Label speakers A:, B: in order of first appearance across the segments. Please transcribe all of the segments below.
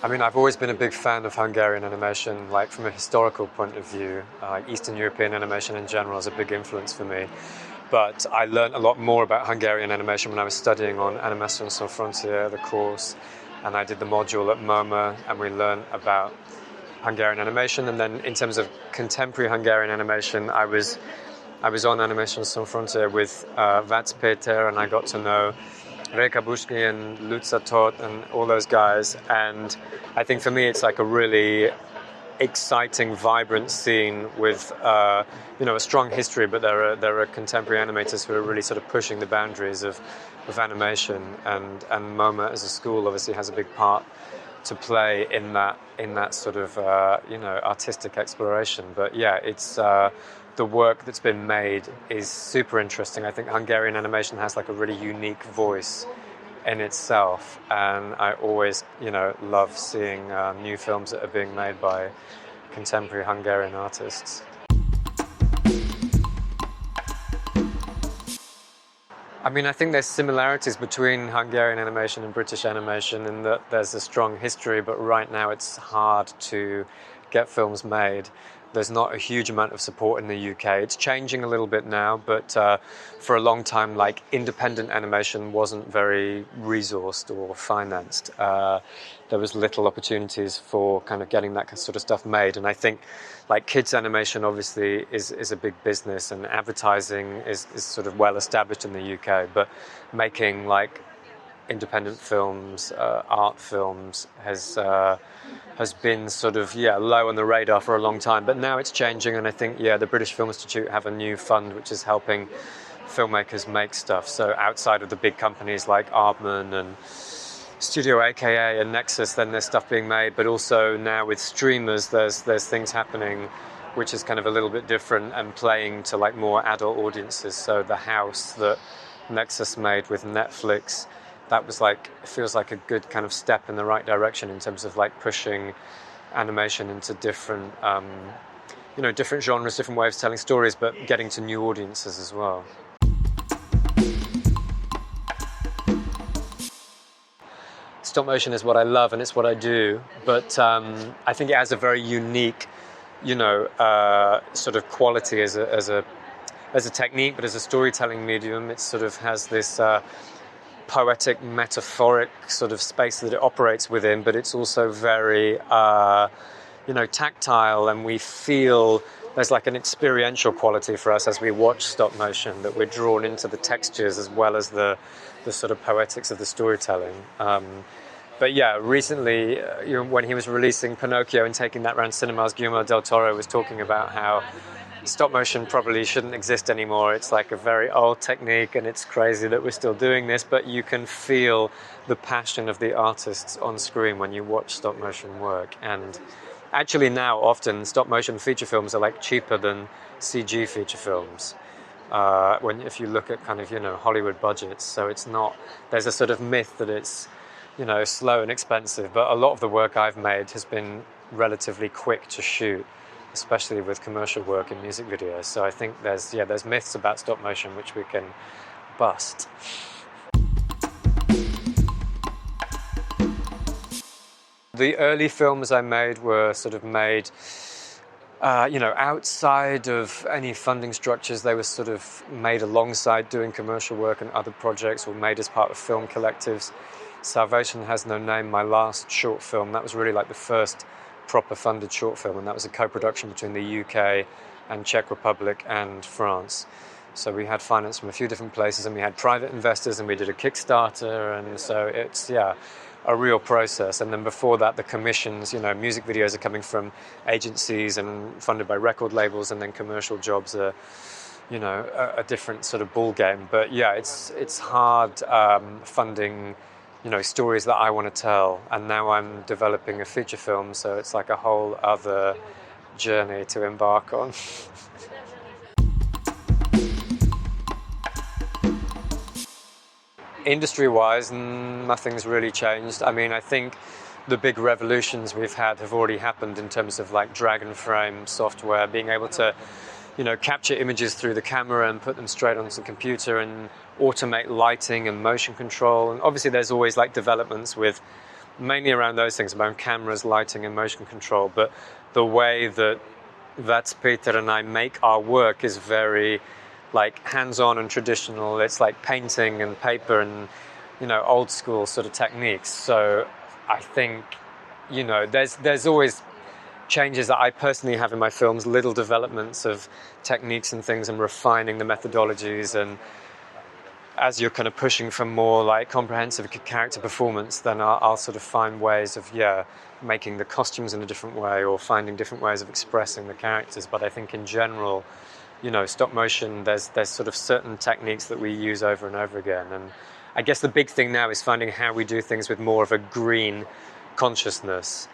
A: mean, I've always been a big fan of Hungarian animation, like from a historical point of view. Eastern European animation in general is a big influence for me. But I learned a lot more about Hungarian animation when I was studying on Animation Sans Frontières, the course, and I did the module at MoMA, and we learned about Hungarian animation. And then in terms of contemporary Hungarian animation, I was on Animation Sans Frontières with Vác Péter, and I got to know Réka Bushki and Luca Tot and all those guys. And I think for me it's like a really exciting, vibrant scene with a strong history, but there are contemporary animators who are really sort of pushing the boundaries of animation, and MoMA as a school obviously has a big part to play in that sort of artistic exploration. But yeah, it's the work that's been made is super interesting. I think Hungarian animation has like a really unique voice in itself, and I always love seeing new films that are being made by contemporary Hungarian artists. I mean, I think there's similarities between Hungarian animation and British animation in that there's a strong history, but right now it's hard to get films made. There's not a huge amount of support in the UK. It's changing a little bit now, but for a long time, like, independent animation wasn't very resourced or financed. There was little opportunities for kind of getting that sort of stuff made. And I think, like, kids animation obviously is a big business, and advertising is sort of well established in the UK, but making like independent films, art films has been sort of low on the radar for a long time, but now it's changing. And I think the British Film Institute have a new fund which is helping filmmakers make stuff. So outside of the big companies like Aardman and Studio AKA and Nexus, then there's stuff being made, but also now with streamers there's things happening which is kind of a little bit different and playing to like more adult audiences. So The House that Nexus made with Netflix, that was like, it feels like a good kind of step in the right direction in terms of like pushing animation into different, different genres, different ways of telling stories, but getting to new audiences as well. Stop motion is what I love and it's what I do, but I think it has a very unique, sort of quality as a technique, but as a storytelling medium, it sort of has this poetic, metaphoric sort of space that it operates within, but it's also very, tactile, and we feel there's like an experiential quality for us as we watch stop motion, that we're drawn into the textures as well as the sort of poetics of the storytelling. But yeah, recently, when he was releasing Pinocchio and taking that around cinemas, Guillermo Del Toro was talking about how stop motion probably shouldn't exist anymore. It's like a very old technique, and it's crazy that we're still doing this, but you can feel the passion of the artists on screen when you watch stop motion work. And actually now often stop motion feature films are like cheaper than CG feature films. If you look at kind of, Hollywood budgets. So it's not, there's a sort of myth that it's, slow and expensive, but a lot of the work I've made has been relatively quick to shoot, especially with commercial work in music videos. So I think there's myths about stop motion which we can bust. The early films I made were sort of made, outside of any funding structures. They were sort of made alongside doing commercial work and other projects, or made as part of film collectives. Salvation Has No Name, my last short film, that was really like the first proper funded short film, and that was a co-production between the UK and Czech Republic and France. So we had finance from a few different places, and we had private investors, and we did a Kickstarter, and so it's a real process. And then before that, the commissions, music videos are coming from agencies and funded by record labels, and then commercial jobs are, a different sort of ball game. But yeah, it's hard funding stories that I want to tell, and now I'm developing a feature film, so it's like a whole other journey to embark on. Industry-wise, nothing's really changed. I mean, I think the big revolutions we've had have already happened in terms of like drag and frame software, being able to capture images through the camera and put them straight onto the computer, and automate lighting and motion control. And obviously there's always like developments with mainly around those things, around cameras, lighting, and motion control. But the way that Peter and I make our work is very like hands-on and traditional. It's like painting and paper and, you know, old school sort of techniques. So I think, you know, there's always changes that I personally have in my films, little developments of techniques and things and refining the methodologies. And as you're kind of pushing for more like comprehensive character performance, then I'll sort of find ways of, making the costumes in a different way or finding different ways of expressing the characters. But I think in general, you know, stop motion, there's sort of certain techniques that we use over and over again. And I guess the big thing now is finding how we do things with more of a green consciousness,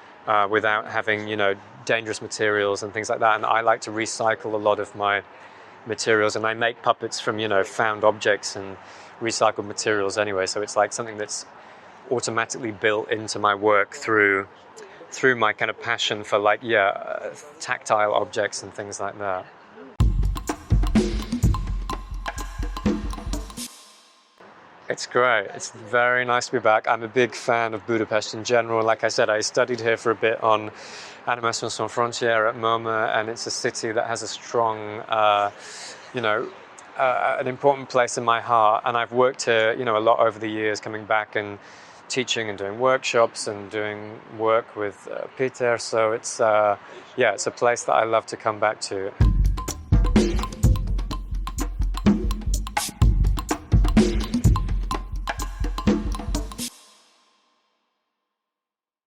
A: without having, you know, dangerous materials and things like that. And I like to recycle a lot of my materials, and I make puppets from, you know, found objects and recycled materials anyway. So it's like something that's automatically built into my work through my kind of passion for like, tactile objects and things like that. It's great. It's very nice to be back. I'm a big fan of Budapest in general. Like I said, I studied here for a bit on Animation Sans Frontières at MoMA, and it's a city that has a strong, an important place in my heart. And I've worked here, you know, a lot over the years, coming back and teaching and doing workshops and doing work with Peter. So it's a place that I love to come back to.